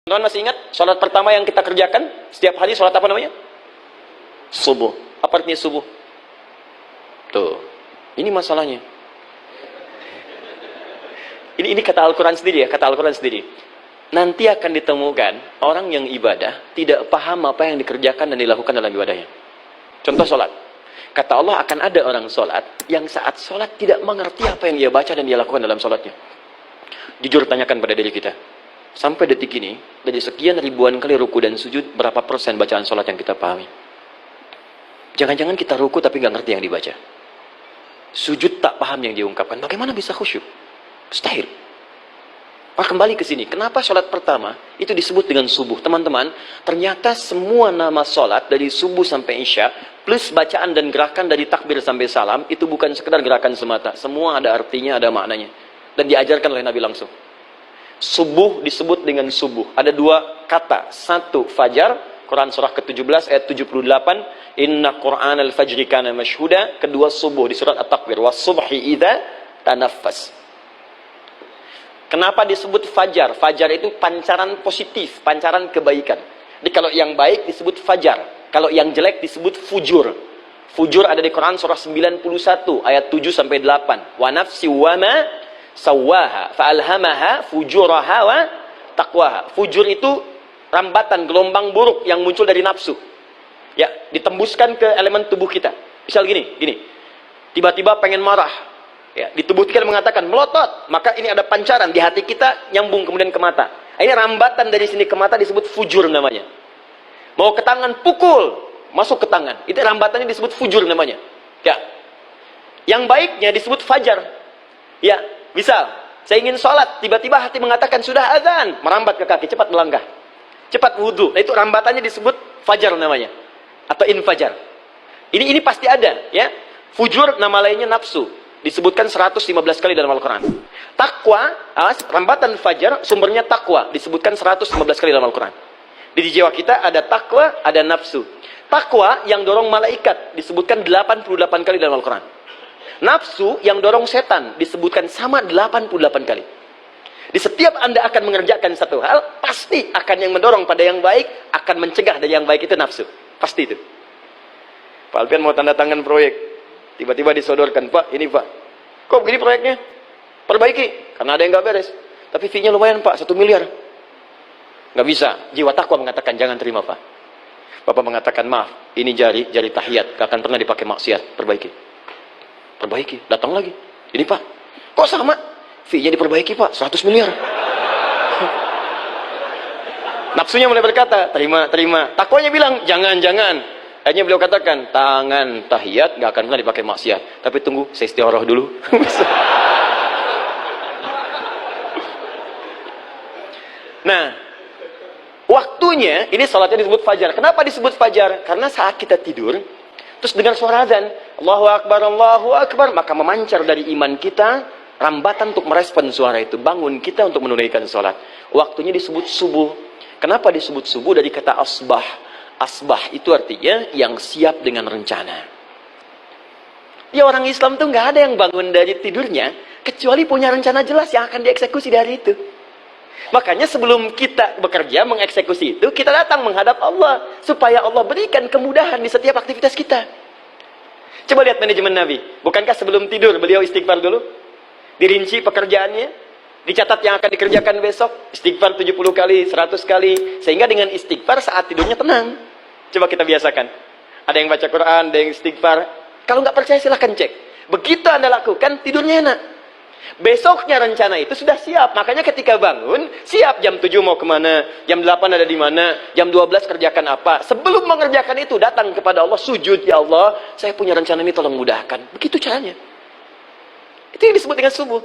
Teman-teman masih ingat sholat pertama yang kita kerjakan setiap hari, sholat apa namanya? Subuh. Apa artinya subuh? Tuh, ini masalahnya. Ini kata Al-Quran sendiri ya, kata Al-Quran sendiri. Nanti akan ditemukan orang yang ibadah tidak paham apa yang dikerjakan dan dilakukan dalam ibadahnya. Contoh sholat. Kata Allah akan ada orang sholat yang saat sholat tidak mengerti apa yang dia baca dan dia lakukan dalam sholatnya. Jujur tanyakan pada diri kita. Sampai detik ini, dari sekian ribuan kali ruku dan sujud, berapa persen bacaan sholat yang kita pahami? Jangan-jangan kita ruku tapi nggak ngerti yang dibaca. Sujud tak paham yang diungkapkan. Bagaimana bisa khusyuk? Mustahil. Kembali ke sini. Kenapa sholat pertama itu disebut dengan subuh? Teman-teman, ternyata semua nama sholat dari subuh sampai isya, plus bacaan dan gerakan dari takbir sampai salam, itu bukan sekedar gerakan semata. Semua ada artinya, ada maknanya. Dan diajarkan oleh Nabi langsung. Subuh disebut dengan subuh. Ada dua kata. Satu, fajar. Quran surah ke-17 ayat 78. Inna Qur'an al-fajri kana mashhuda. Kedua, subuh di surat At-Takwir. Was-subhi idza tanaffas. Kenapa disebut fajar? Fajar itu pancaran positif, pancaran kebaikan. Jadi kalau yang baik disebut fajar. Kalau yang jelek disebut fujur. Fujur ada di Quran surah 91 ayat 7 sampai 8. Wa nafsi wa ma sawaha fa'alhamaha fujuraha wa taqwaha. Fujur itu rambatan, gelombang buruk yang muncul dari nafsu. Ya, ditembuskan ke elemen tubuh kita. Misal gini. Tiba-tiba pengen marah. Ya, di tubuh kita mengatakan melotot, maka ini ada pancaran di hati kita nyambung kemudian ke mata. Ini rambatan dari sini ke mata disebut fujur namanya. Mau ke tangan pukul, masuk ke tangan. Itu rambatannya disebut fujur namanya. Ya. Yang baiknya disebut fajar. Ya, misal saya ingin sholat, tiba-tiba hati mengatakan sudah azan, merambat ke kaki, cepat melangkah, cepat wudhu. Nah, itu rambatannya disebut fajar namanya, atau infajar. Ini pasti ada, ya. Fujur nama lainnya nafsu. Disebutkan 115 kali dalam Al-Quran. Takwa, rambatan fajar, sumbernya takwa. Disebutkan 115 kali dalam Al-Quran. Di jiwa kita ada takwa, ada nafsu. Takwa yang dorong malaikat, disebutkan 88 kali dalam Al-Quran. Nafsu yang dorong setan, disebutkan sama 88 kali. Di setiap Anda akan mengerjakan satu hal, pasti akan yang mendorong pada yang baik, akan mencegah dari yang baik itu nafsu. Pasti itu. Pak Alpian mau tanda tangan proyek. Tiba-tiba disodorkan, Pak, ini Pak, kok begini proyeknya? Perbaiki, karena ada yang nggak beres. Tapi fee-nya lumayan Pak, 1 miliar. Nggak bisa, jiwa takwa mengatakan jangan terima Pak. Bapak mengatakan maaf, ini jari tahiyat, gak akan pernah dipakai maksiat, perbaiki, datang lagi. Ini Pak, kok sama? Fee-nya diperbaiki Pak, 100 miliar. Nafsunya mulai berkata, terima. Takwanya bilang, jangan. Akhirnya beliau katakan, tangan tahiyat gak akan pernah dipakai maksiat. Tapi tunggu, saya istighfarah dulu. Nah, waktunya, ini salatnya disebut fajar. Kenapa disebut fajar? Karena saat kita tidur, terus dengar suara azan, Allahu Akbar, maka memancar dari iman kita, rambatan untuk merespon suara itu. Bangun kita untuk menunaikan salat. Waktunya disebut subuh. Kenapa disebut subuh? Dari kata asbah. Asbah itu artinya yang siap dengan rencana. Ya, orang Islam tuh nggak ada yang bangun dari tidurnya kecuali punya rencana jelas yang akan dieksekusi dari itu. Makanya sebelum kita bekerja mengeksekusi itu, kita datang menghadap Allah supaya Allah berikan kemudahan di setiap aktivitas kita. Coba lihat manajemen Nabi. Bukankah sebelum tidur beliau istighfar dulu? Dirinci pekerjaannya, dicatat yang akan dikerjakan besok, istighfar 70 kali, 100 kali, sehingga dengan istighfar saat tidurnya tenang. Coba kita biasakan. Ada yang baca Quran, ada yang istighfar. Kalau nggak percaya silahkan cek. Begitu Anda lakukan, tidurnya enak. Besoknya rencana itu sudah siap. Makanya ketika bangun, siap jam 7 mau kemana, jam 8 ada di mana, jam 12 kerjakan apa. Sebelum mengerjakan itu, datang kepada Allah, sujud, ya Allah, saya punya rencana ini, tolong mudahkan. Begitu caranya. Itu yang disebut dengan subuh.